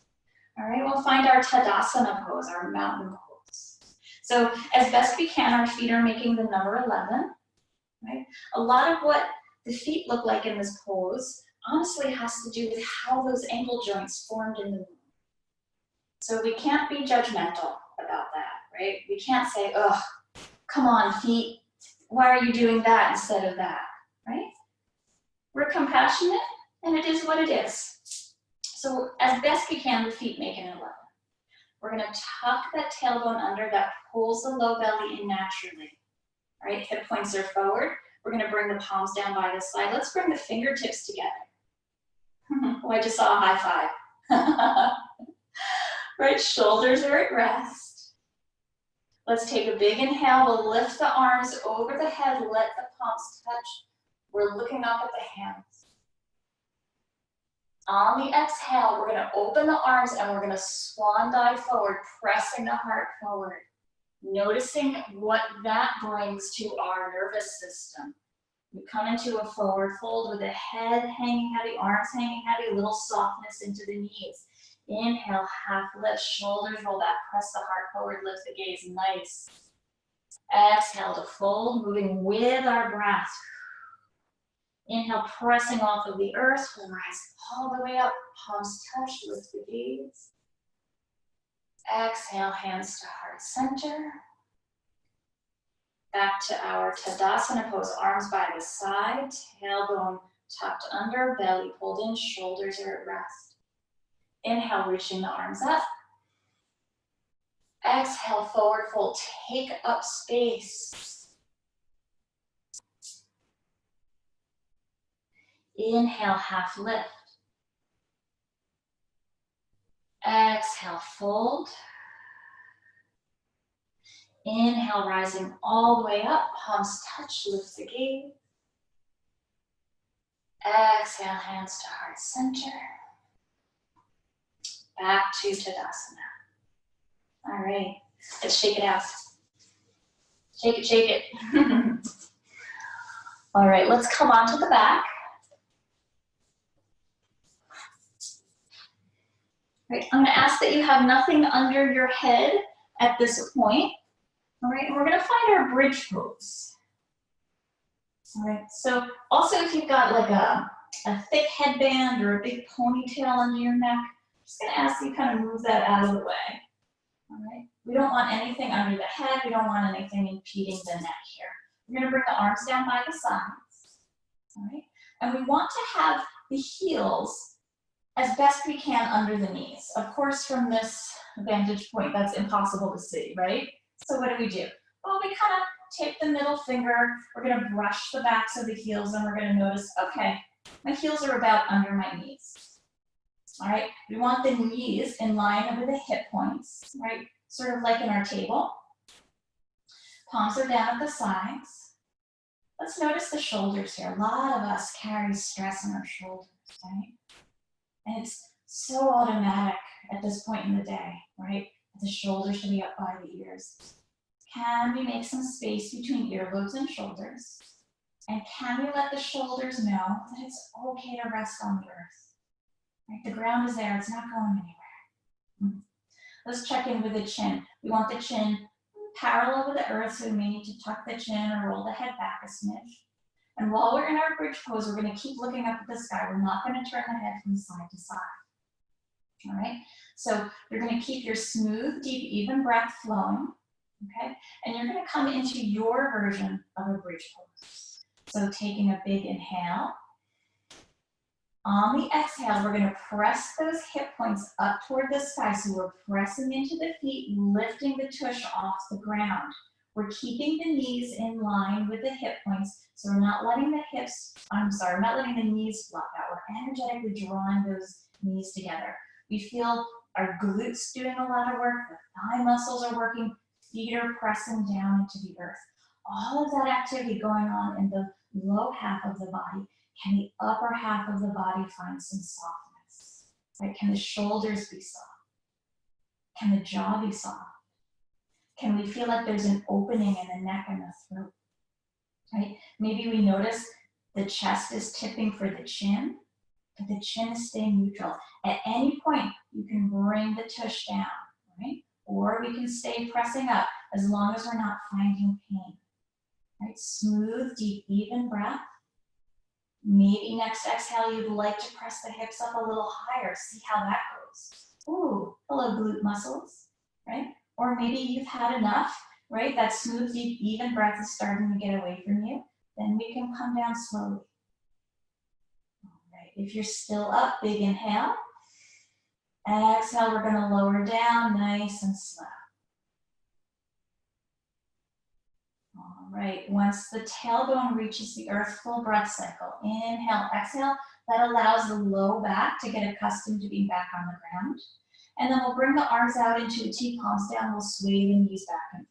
All right, we'll find our Tadasana pose, our mountain pose. So as best we can, our feet are making the number 11, right? A lot of what the feet look like in this pose honestly has to do with how those ankle joints formed in the womb. So we can't be judgmental about that, right? We can't say, oh, come on, feet, why are you doing that instead of that, right? We're compassionate, and it is what it is. So as best we can, the feet make an 11. We're gonna tuck that tailbone under, that pulls the low belly in naturally, right? Hip points are forward. We're gonna bring the palms down by the side. Let's bring the fingertips together. Oh, I just saw a high five. Right, shoulders are at rest. Let's take a big inhale. We'll lift the arms over the head. Let the palms touch. We're looking up at the hands. On the exhale, we're gonna open the arms and we're gonna swan dive forward, pressing the heart forward. Noticing what that brings to our nervous system. We come into a forward fold with the head hanging heavy, arms hanging heavy, a little softness into the knees. Inhale, half lift, shoulders roll back, press the heart forward, lift the gaze, nice. Exhale to fold, moving with our breath. Inhale, pressing off of the earth, we'll rise all the way up, palms touch, lift the gaze. Exhale, hands to heart center. Back to our Tadasana pose, arms by the side, tailbone tucked under, belly pulled in, shoulders are at rest. Inhale, reaching the arms up. Exhale, forward fold, take up space. Inhale, half lift. Exhale, fold. Inhale, rising all the way up, palms touch, lift the gaze. Exhale, hands to heart center. Back to Tadasana. All right, let's shake it out. Shake it, shake it. All right, let's come onto the back. All right, I'm gonna ask that you have nothing under your head at this point. All right, and we're gonna find our bridge pose. All right, so also if you've got like a thick headband or a big ponytail under your neck, I'm just gonna ask you kind of move that out of the way. All right, we don't want anything under the head, we don't want anything impeding the neck here. We're gonna bring the arms down by the sides. All right, and we want to have the heels as best we can under the knees. Of course, from this vantage point, that's impossible to see, right? So what do? Well, we kind of take the middle finger, we're gonna brush the backs of the heels and we're gonna notice, okay, my heels are about under my knees. All right, we want the knees in line with the hip points, right? Sort of like in our table. Palms are down at the sides. Let's notice the shoulders here. A lot of us carry stress in our shoulders, right? And it's so automatic at this point in the day, right? The shoulders should be up by the ears. Can we make some space between earlobes and shoulders? And can we let the shoulders know that it's okay to rest on the earth? Right? The ground is there, it's not going anywhere. Let's check in with the chin. We want the chin parallel with the earth, so we may need to tuck the chin or roll the head back a smidge. And while we're in our bridge pose, we're gonna keep looking up at the sky. We're not gonna turn the head from side to side. All right, so you're gonna keep your smooth, deep, even breath flowing, okay? And you're gonna come into your version of a bridge pose. So taking a big inhale. On the exhale, we're gonna press those hip points up toward the sky. So we're pressing into the feet, lifting the tush off the ground. We're keeping the knees in line with the hip points. So we're not letting the we're not letting the knees flop out. We're energetically drawing those knees together. We feel our glutes doing a lot of work, the thigh muscles are working, feet are pressing down into the earth. All of that activity going on in the low half of the body. Can the upper half of the body find some softness? Right? Can the shoulders be soft? Can the jaw be soft? Can we feel like there's an opening in the neck and the throat? Right? Maybe we notice The chest is tipping for the chin, but the chin is staying neutral. At any point, you can bring the tush down, right? Or we can stay pressing up as long as we're not finding pain. Right? Smooth, deep, even breath. Maybe next exhale, you'd like to press the hips up a little higher. See how that goes. Ooh, hello glute muscles, right? Or maybe you've had enough, right? That smooth, deep, even breath is starting to get away from you. Then we can come down slowly. All right, if you're still up, big inhale. Exhale, we're gonna lower down, nice and slow. All right, once the tailbone reaches the earth, full breath cycle. Inhale, exhale. That allows the low back to get accustomed to being back on the ground. And then we'll bring the arms out into a T, palms down. We'll sway the knees back and forth.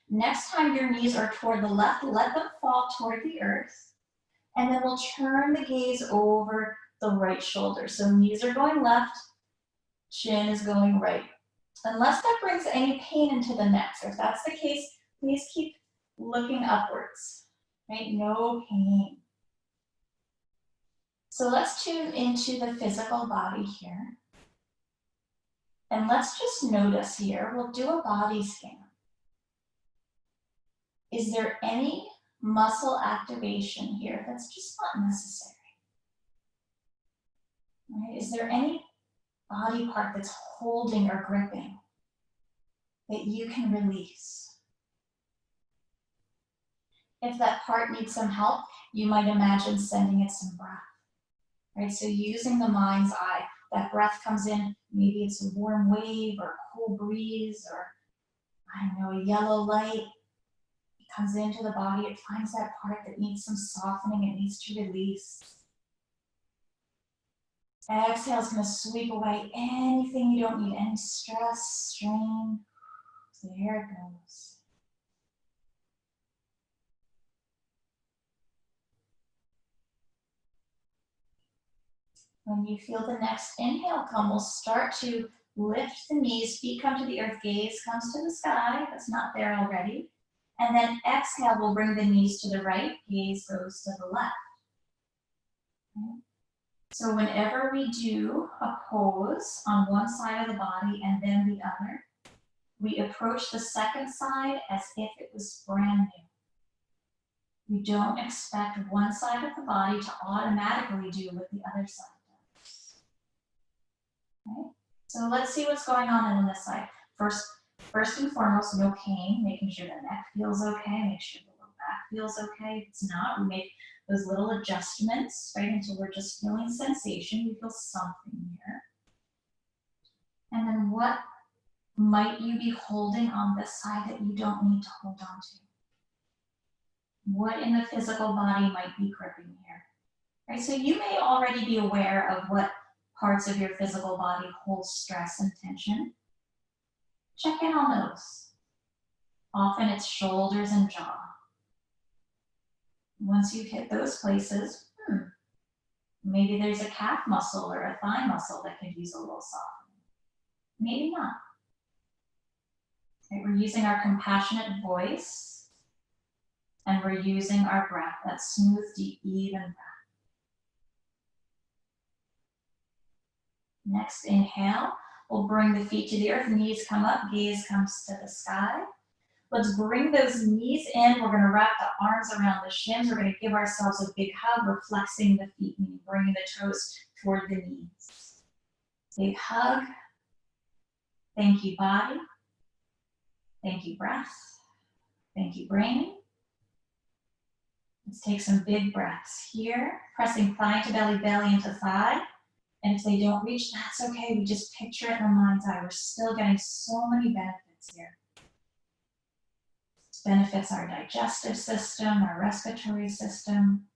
Next time your knees are toward the left, let them fall toward the earth. And then we'll turn the gaze over the right shoulder. So knees are going left, chin is going right. Unless that brings any pain into the neck. So if that's the case, please keep looking upwards, right? No pain. So let's tune into the physical body here. And let's just notice here, we'll do a body scan. Is there any muscle activation here that's just not necessary? Right? Is there any body part that's holding or gripping that you can release? If that part needs some help, you might imagine sending it some breath. Right? So using the mind's eye, that breath comes in, maybe it's a warm wave or a cool breeze or, I don't know, a yellow light. It comes into the body, it finds that part that needs some softening, it needs to release. Exhale is going to sweep away anything you don't need, any stress, strain. There it goes. When you feel the next inhale come, we'll start to lift the knees, feet come to the earth, gaze comes to the sky, that's not there already. And then exhale, we'll bring the knees to the right, gaze goes to the left. Okay. So whenever we do a pose on one side of the body and then the other, we approach the second side as if it was brand new. We don't expect one side of the body to automatically do what the other side does. Okay? So let's see what's going on in this side. First and foremost, no pain, making sure the neck feels okay, make sure the low back feels okay. If it's not, we make those little adjustments, right, until we're just feeling sensation. We feel something here. And then what might you be holding on this side that you don't need to hold on to? What in the physical body might be gripping here? Right, so you may already be aware of what parts of your physical body hold stress and tension. Check in on those. Often it's shoulders and jaw. Once you've hit those places, maybe there's a calf muscle or a thigh muscle that could use a little softening. Maybe not. Okay, we're using our compassionate voice and we're using our breath, that smooth, deep, even breath. Next inhale, we'll bring the feet to the earth, knees come up, gaze comes to the sky. Let's bring those knees in. We're gonna wrap the arms around the shins. We're gonna give ourselves a big hug. We're flexing the feet, meaning bringing the toes toward the knees. Big hug. Thank you, body. Thank you, breath. Thank you, brain. Let's take some big breaths here. Pressing thigh to belly, belly into thigh. And if they don't reach, that's okay. We just picture it in the mind's eye. We're still getting so many benefits here. This benefits our digestive system, our respiratory system.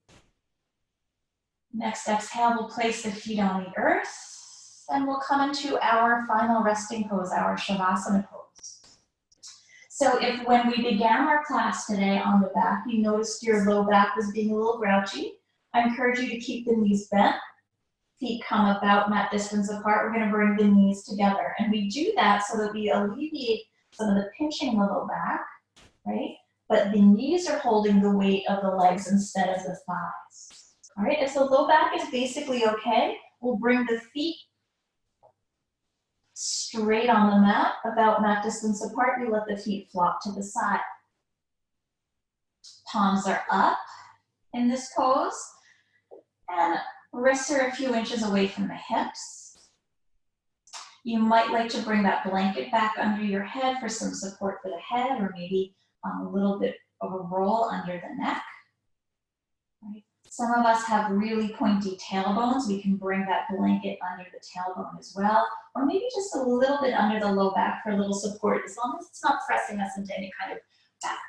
Next exhale, we'll place the feet on the earth. And we'll come into our final resting pose, our Shavasana Pose. So if when we began our class today on the back, you noticed your low back was being a little grouchy, I encourage you to keep the knees bent. Feet come about mat distance apart. We're going to bring the knees together. And we do that so that we alleviate some of the pinching in the low back, right? But the knees are holding the weight of the legs instead of the thighs. All right, if the low back is basically okay, we'll bring the feet straight on the mat, about mat distance apart. We let the feet flop to the side. Palms are up in this pose, and wrists are a few inches away from the hips. You might like to bring that blanket back under your head for some support for the head, or maybe a little bit of a roll under the neck. Right? Some of us have really pointy tailbones. We can bring that blanket under the tailbone as well, or maybe just a little bit under the low back for a little support, as long as it's not pressing us into any kind of back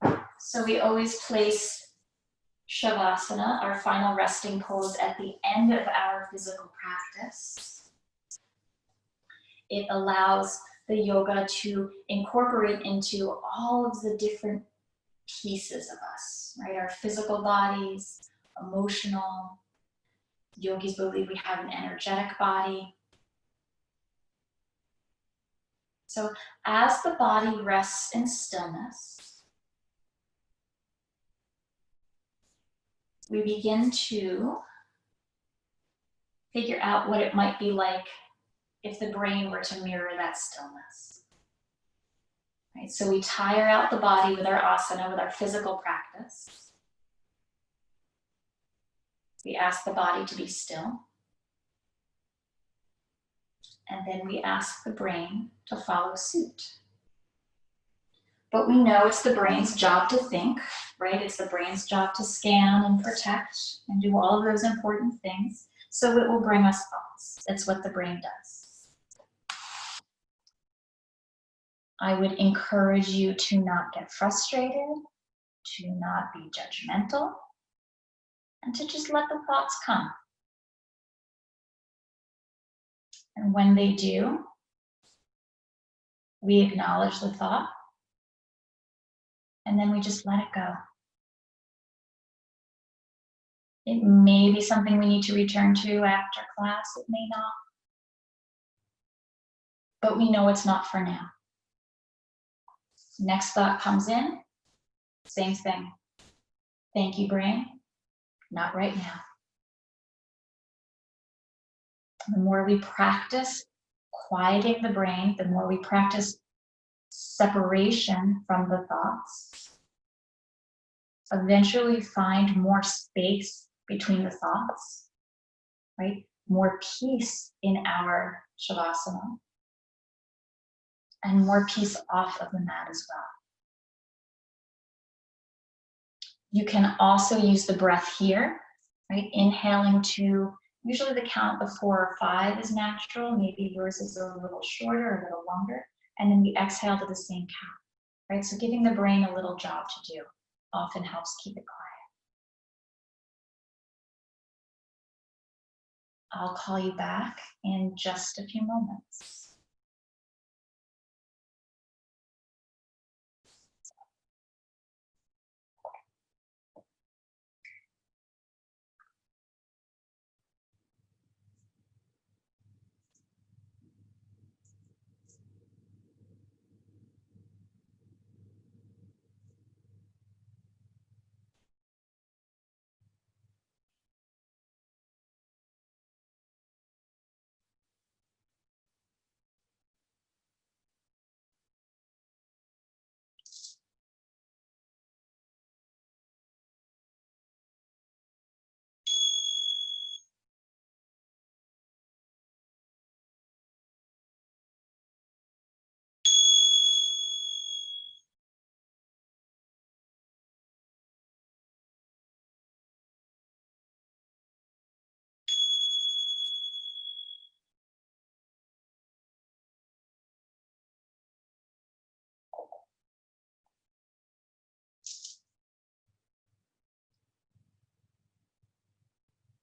bend. So we always place Shavasana, our final resting pose, at the end of our physical practice. It allows the yoga to incorporate into all of the different pieces of us, right? Our physical bodies, emotional. Yogis believe we have an energetic body. So as the body rests in stillness, we begin to figure out what it might be like if the brain were to mirror that stillness. Right? So we tire out the body with our asana, with our physical practice. We ask the body to be still. And then we ask the brain to follow suit. But we know it's the brain's job to think, right? It's the brain's job to scan and protect and do all of those important things. So it will bring us thoughts. That's what the brain does. I would encourage you to not get frustrated, to not be judgmental, and to just let the thoughts come. And when they do, we acknowledge the thought, and then we just let it go. It may be something we need to return to after class, it may not. But we know it's not for now. Next thought comes in, same thing. Thank you, brain, not right now. The more we practice quieting the brain, the more we practice separation from the thoughts, eventually we find more space between the thoughts, right? More peace in our Shavasana, and more peace off of the mat as well. You can also use the breath here, right? Inhaling to, usually the count of 4 or 5 is natural. Maybe yours is a little shorter, a little longer. And then we exhale to the same count, right? So giving the brain a little job to do often helps keep it quiet. I'll call you back in just a few moments.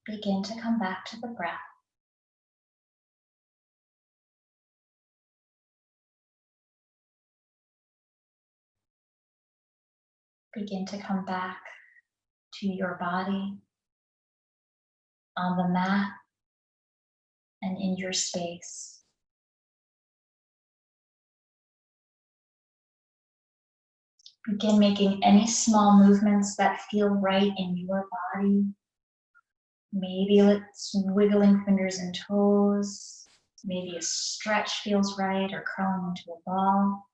Begin to come back to the breath. Begin to come back to your body on the mat and in your space. Begin making any small movements that feel right in your body. Maybe it's wiggling fingers and toes. Maybe a stretch feels right, or curling into a ball.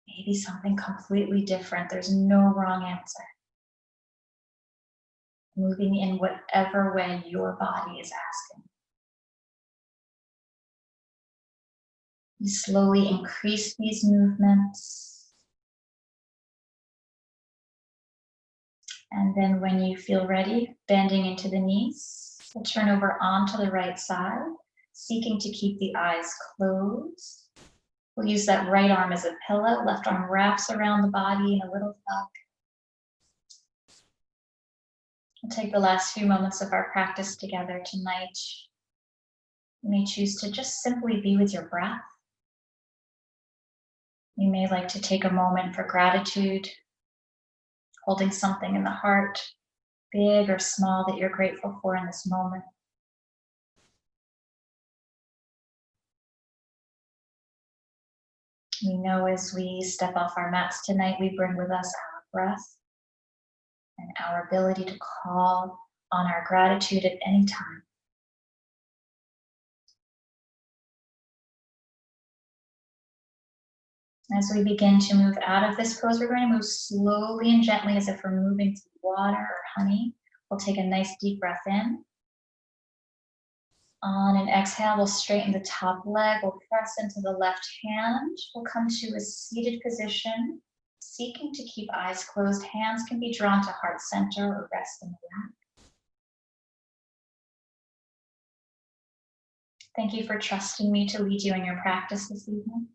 Maybe something completely different. There's no wrong answer. Moving in whatever way your body is asking. You slowly increase these movements. And then when you feel ready, bending into the knees, we'll turn over onto the right side, seeking to keep the eyes closed. We'll use that right arm as a pillow. Left arm wraps around the body in a little hug. We'll take the last few moments of our practice together tonight. You may choose to just simply be with your breath. You may like to take a moment for gratitude, holding something in the heart, big or small, that you're grateful for in this moment. We know as we step off our mats tonight, we bring with us our breath and our ability to call on our gratitude at any time. As we begin to move out of this pose, we're going to move slowly and gently as if we're moving through water or honey. We'll take a nice deep breath in. On an exhale, we'll straighten the top leg. We'll press into the left hand. We'll come to a seated position, seeking to keep eyes closed. Hands can be drawn to heart center or rest in the lap. Thank you for trusting me to lead you in your practice this evening.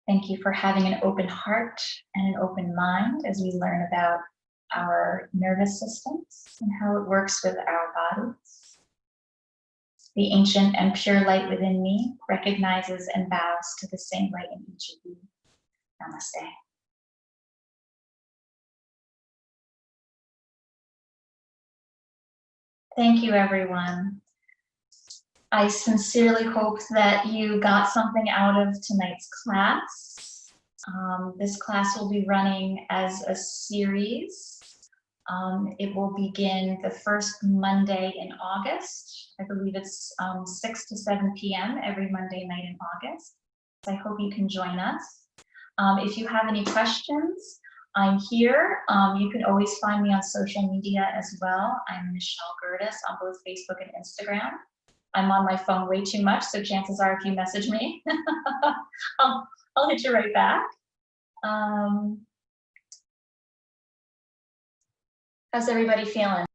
Thank you for having an open heart and an open mind as we learn about our nervous systems and how it works with our bodies. The ancient and pure light within me recognizes and bows to the same light in each of you. Namaste. Thank you, everyone. I sincerely hope that you got something out of tonight's class. This class will be running as a series. It will begin the first Monday in August. I believe it's 6 to 7 p.m. every Monday night in August. So I hope you can join us. If you have any questions, I'm here. You can always find me on social media as well. I'm Michelle Gerdes on both Facebook and Instagram. I'm on my phone way too much, so chances are if you message me, I'll hit you right back. How's everybody feeling?